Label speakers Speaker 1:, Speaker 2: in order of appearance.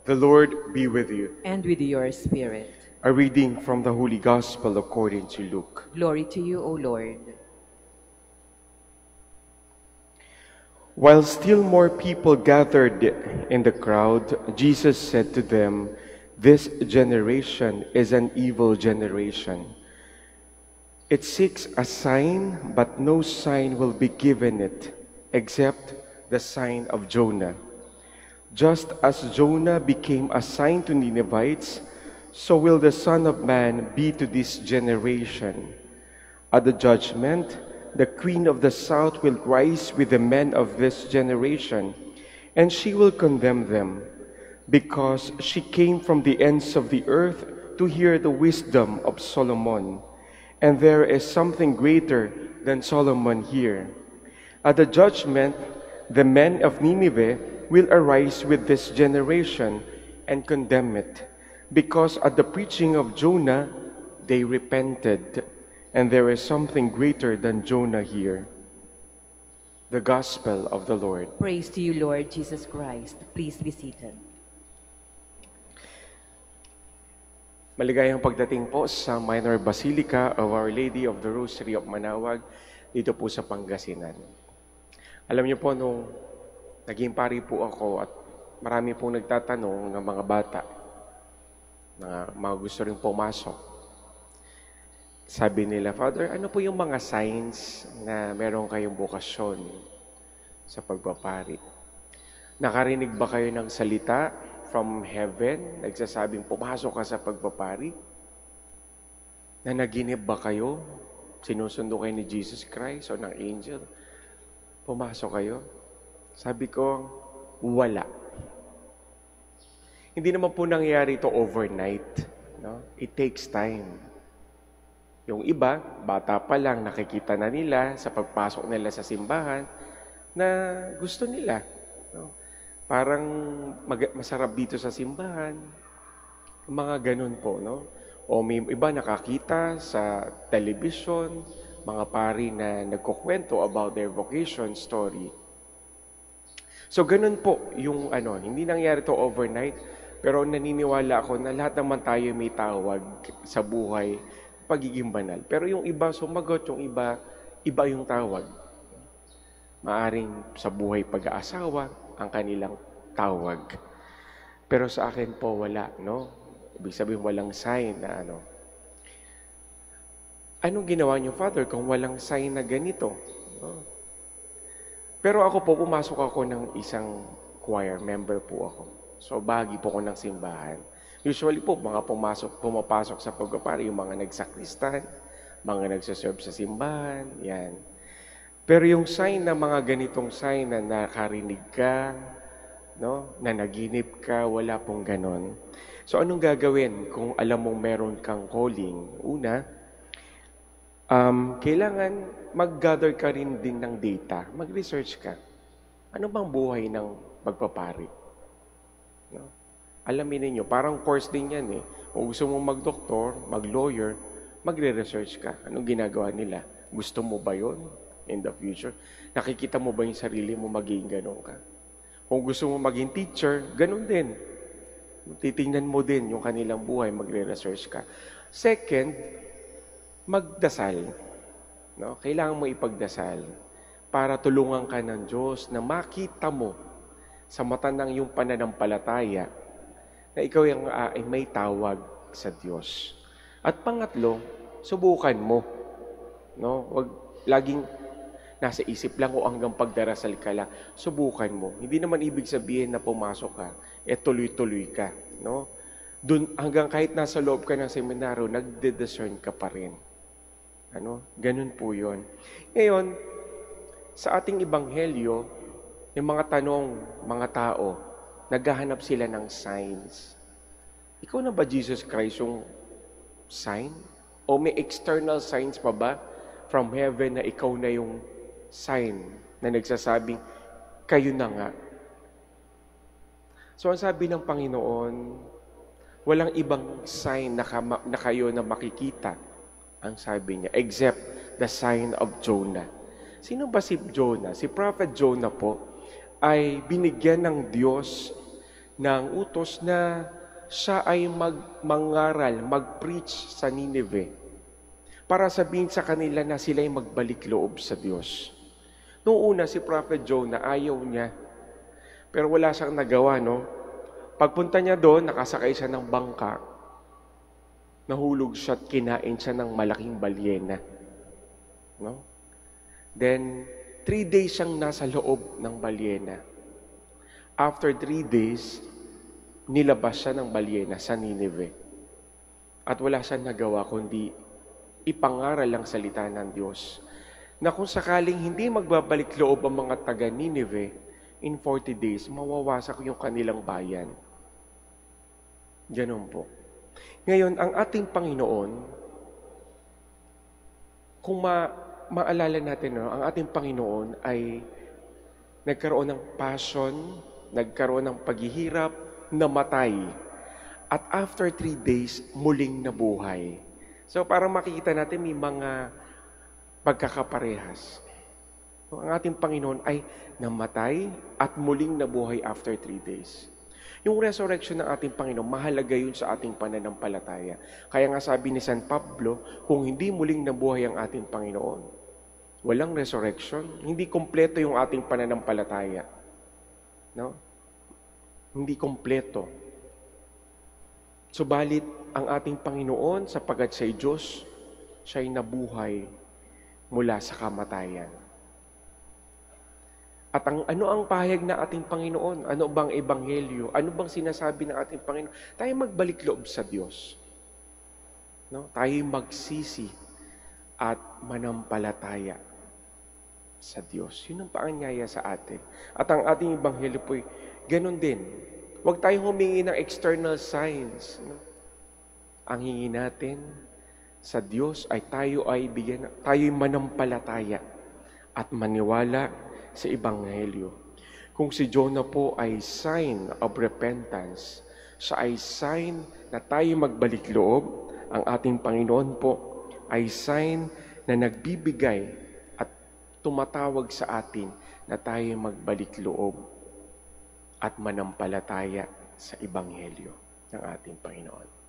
Speaker 1: The Lord be with you.
Speaker 2: And with your spirit.
Speaker 1: A reading from the Holy Gospel according to Luke.
Speaker 2: Glory to you, O Lord.
Speaker 1: While still more people gathered in the crowd, Jesus said to them, "This generation is an evil generation. It seeks a sign, but no sign will be given it, except the sign of Jonah. Just as Jonah became a sign to Ninevites, so will the Son of Man be to this generation. At the judgment, the Queen of the South will rise with the men of this generation, and she will condemn them, because she came from the ends of the earth to hear the wisdom of Solomon. And there is something greater than Solomon here. At the judgment, the men of Nineveh will arise with this generation and condemn it, because at the preaching of Jonah they repented, and there is something greater than Jonah here." The Gospel of the Lord.
Speaker 2: Praise to you, Lord Jesus Christ. Please be seated.
Speaker 1: Maligayang pagdating po sa Minor Basilica of Our Lady of the Rosary of Manaoag dito po sa Pangasinan. Alam niyo po, nung naging pari po ako at marami pong nagtatanong ng mga bata na mga gusto rin pumasok. Sabi nila, "Father, ano po yung mga signs na meron kayong bokasyon sa pagpapari? Nakarinig ba kayo ng salita from heaven, nagsasabing pumasok ka sa pagpapari? Nanaginip ba kayo? Sinusundo kayo ni Jesus Christ o ng angel? Pumasok kayo?" Sabi ko, wala. Hindi naman po nangyayari ito overnight. No? It takes time. Yung iba, bata pa lang, nakikita na nila sa pagpasok nila sa simbahan na gusto nila. No? Parang masarap dito sa simbahan. Mga ganun po. No? O may iba nakakita sa television, mga pari na nagkukwento about their vocation story. So ganun po yung hindi nangyari to overnight, pero naniniwala ako na lahat naman tayo may tawag sa buhay, pagiging banal. Pero yung iba sumagot, yung iba yung tawag. Maaring sa buhay pag-aasawa ang kanilang tawag. Pero sa akin po wala, no? Ibig sabihin walang sign na Anong ginawa niyo, Father, kung walang sign na ganito? No? Pero ako po, pumasok ako ng isang choir, member po ako. So, bahagi po ko ng simbahan. Usually po, pumapasok sa pagpapari, yung mga nagsakristan, mga nagsaserve sa simbahan, yan. Pero yung sign na mga ganitong sign na nakarinig ka, no, na naginip ka, wala pong ganon. So, anong gagawin kung alam mong meron kang calling? Una, kailangan mag-gather ka rin din ng data, mag-research ka. Ano bang buhay ng pagpapari? No? Alamin ninyo, parang course din yan eh. Kung gusto mong mag-doktor, mag-lawyer, magre-research ka. Anong ginagawa nila? Gusto mo ba yon in the future? Nakikita mo ba yung sarili mo maging ganon ka? Kung gusto mo maging teacher, ganon din. Titingnan mo din yung kanilang buhay, magre-research ka. Second, magdasal. No? Kailangan mo ipagdasal para tulungan ka ng Diyos na makita mo sa mata ng iyong pananampalataya na ikaw ay may tawag sa Diyos. At pangatlo, subukan mo. No? Wag laging nasa isip lang o hanggang pagdarasal ka lang. Subukan mo. Hindi naman ibig sabihin na pumasok ka, tuloy-tuloy ka. No? Dun, hanggang kahit nasa loob ka ng seminaryo, nagde-discern ka pa rin. Ganun po yun. Ngayon, sa ating ebanghelyo, yung mga tanong, mga tao, naghahanap sila ng signs. Ikaw na ba, Jesus Christ, yung sign? O may external signs pa ba from heaven na ikaw na yung sign na nagsasabing, kayo na nga? So, ang sabi ng Panginoon, walang ibang sign na kayo na makikita, ang sabi niya, except the sign of Jonah. Sino ba si Jonah? Si Prophet Jonah po ay binigyan ng Diyos ng utos na siya ay mangaral, mag-preach sa Nineveh para sabihin sa kanila na sila ay magbalik loob sa Diyos. Noong una si Prophet Jonah, ayaw niya. Pero wala siyang nagawa, no? Pagpunta niya doon, nakasakay siya ng bangka. Nahulog siya at kinain siya ng malaking balyena. No? Then, 3 days siyang nasa loob ng balyena. After 3 days, nilabas siya ng balyena sa Nineveh. At wala siyang nagawa kundi ipangaral ang salita ng Diyos na kung sakaling hindi magbabalik loob ang mga taga Nineveh, in 40 days, mawawasak yung kanilang bayan. Ganun po. Ngayon, ang ating Panginoon, kung maalala natin, no, ang ating Panginoon ay nagkaroon ng passion, nagkaroon ng paghihirap, namatay. At after 3 days, muling nabuhay. So, para makikita natin, may mga pagkakaparehas. So, ang ating Panginoon ay namatay at muling nabuhay after 3 days. Yung resurrection ng ating Panginoon, mahalaga yun sa ating pananampalataya. Kaya nga sabi ni San Pablo, kung hindi muling nabuhay ang ating Panginoon, walang resurrection, hindi kompleto yung ating pananampalataya. No? Hindi kompleto. Subalit, ang ating Panginoon, sapagat siya'y Diyos, siya'y nabuhay mula sa kamatayan. At ano ang pahayag na ating Panginoon? Ano bang ebanghelyo? Ano bang sinasabi ng ating Panginoon? Tayo magbalik loob sa Diyos. No? Tayo magsisi at manampalataya sa Diyos. Yun ang paanyaya sa atin. At ang ating ebanghelyo po'y ganun din. Huwag tayong humingi ng external signs. No? Ang hingi natin sa Diyos ay tayo'y manampalataya at maniwala sa Ebanghelyo. Kung si Jonah po ay sign of repentance, siya ay sign na tayo magbalik loob, ang ating Panginoon po ay sign na nagbibigay at tumatawag sa atin na tayo magbalik loob at manampalataya sa Ebanghelyo ng ating Panginoon.